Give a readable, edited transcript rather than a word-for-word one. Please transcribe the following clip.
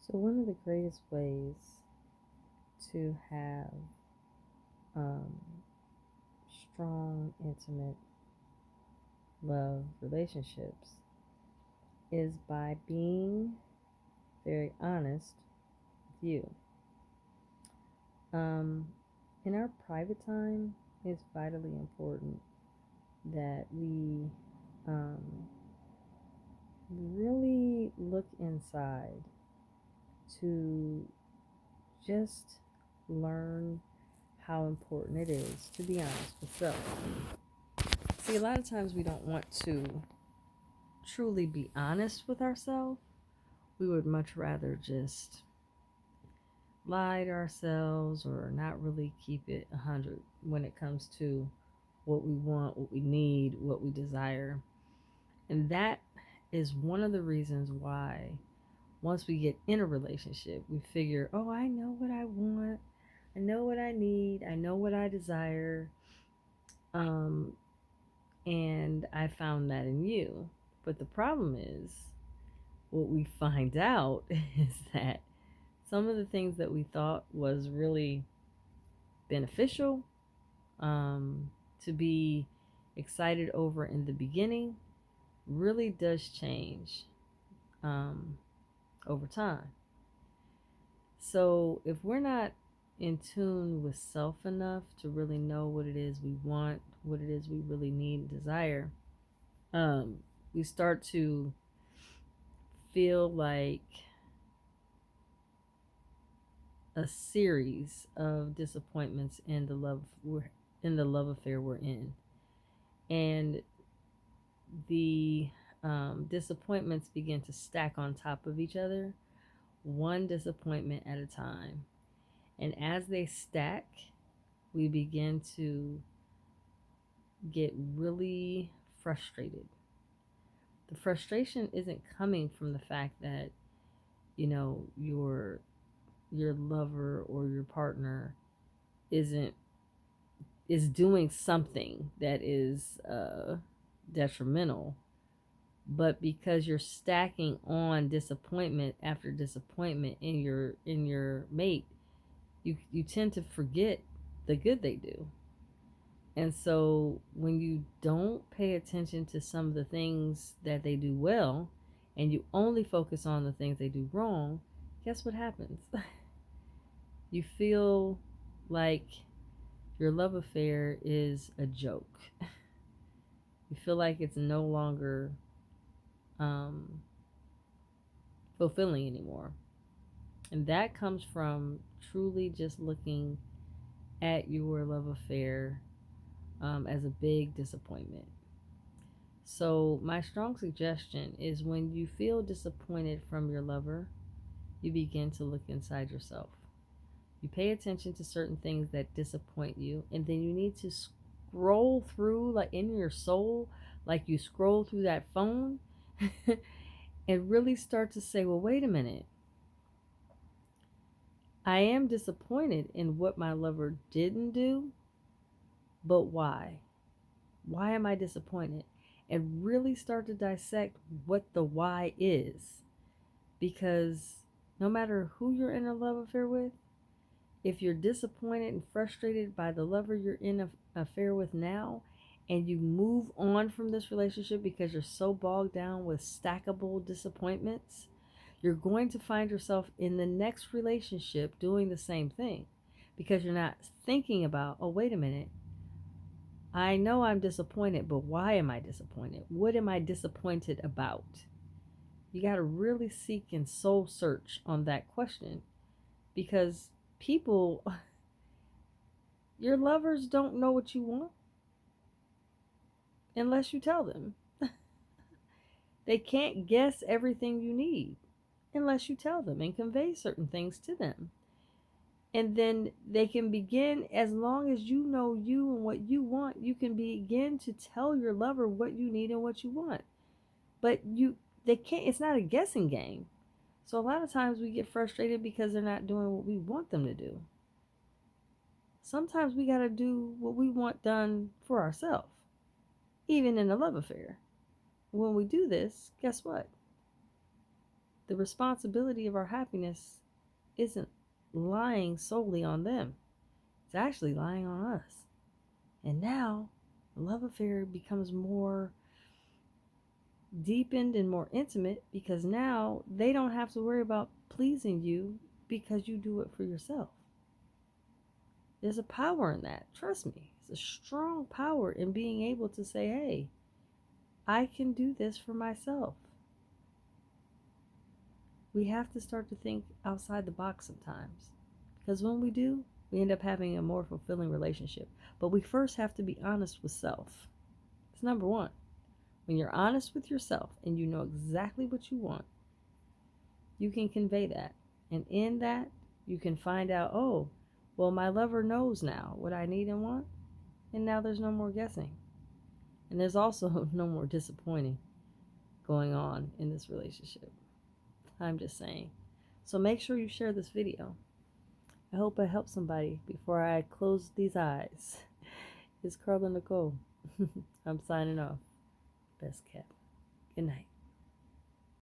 So, one of the greatest ways to have um, strong, intimate love relationships is by being very honest with you. Um, in our private time, it's vitally important that we um, really look inside to just learn how important it is to be honest with self. See, a lot of times we don't want to truly be honest with ourselves. We would much rather just lie to ourselves or not really keep it 100 when it comes to what we want, what we need, what we desire. And that is one of the reasons why once we get in a relationship, we figure, oh, I know what I want. I know what I need. I know what I desire. Um, and I found that in you. But the problem is, what we find out is that some of the things that we thought was really beneficial to be excited over in the beginning really does change um, over time. So if we're not in tune with self enough to really know what it is we want, what it is we really need and desire, um, we start to feel like a series of disappointments in the love affair we're in, and the disappointments begin to stack on top of each other, one disappointment at a time. And as they stack, we begin to get really frustrated. The frustration isn't coming from the fact that your lover or your partner isn't is doing something that is detrimental, but because you're stacking on disappointment after disappointment in your mate, you tend to forget the good they do. And so when you don't pay attention to some of the things that they do well and you only focus on the things they do wrong, guess what happens? You feel like your love affair is a joke. You feel like it's no longer um, fulfilling anymore. And that comes from truly just looking at your love affair as a big disappointment. So, my strong suggestion is when you feel disappointed from your lover, you begin to look inside yourself. You pay attention to certain things that disappoint you, and then you need to scroll through, like in your soul, like you scroll through that phone, and really start to say, well, wait a minute. I am disappointed in what my lover didn't do, but why? Why am I disappointed? And really start to dissect what the why is. Because no matter who you're in a love affair with, if you're disappointed and frustrated by the lover you're in an affair with now, and you move on from this relationship because you're so bogged down with stackable disappointments, you're going to find yourself in the next relationship doing the same thing because you're not thinking about, oh, wait a minute. I know I'm disappointed, but why am I disappointed? What am I disappointed about? You got to really seek and soul search on that question because people, your lovers don't know what you want unless you tell them. They can't guess everything you need unless you tell them and convey certain things to them. And then they can begin, as long as you know you and what you want, you can begin to tell your lover what you need and what you want. But they can't, it's not a guessing game. So a lot of times we get frustrated because they're not doing what we want them to do. Sometimes we got to do what we want done for ourselves, even in a love affair. When we do this, guess what? the responsibility of our happiness isn't lying solely on them. It's actually lying on us. And now the love affair becomes more deepened and more intimate because now they don't have to worry about pleasing you because you do it for yourself. There's a power in that. Trust me. It's a strong power in being able to say, hey, I can do this for myself. We have to start to think outside the box sometimes. Because when we do, we end up having a more fulfilling relationship. But we first have to be honest with self. It's number one. When you're honest with yourself and you know exactly what you want, you can convey that. And in that, you can find out, oh, well, my lover knows now what I need and want. And now there's no more guessing. And there's also no more disappointing going on in this relationship. I'm just saying. So make sure you share this video. I hope I help somebody before I close these eyes. It's Carla Nicole. I'm signing off. Best kept. Good night.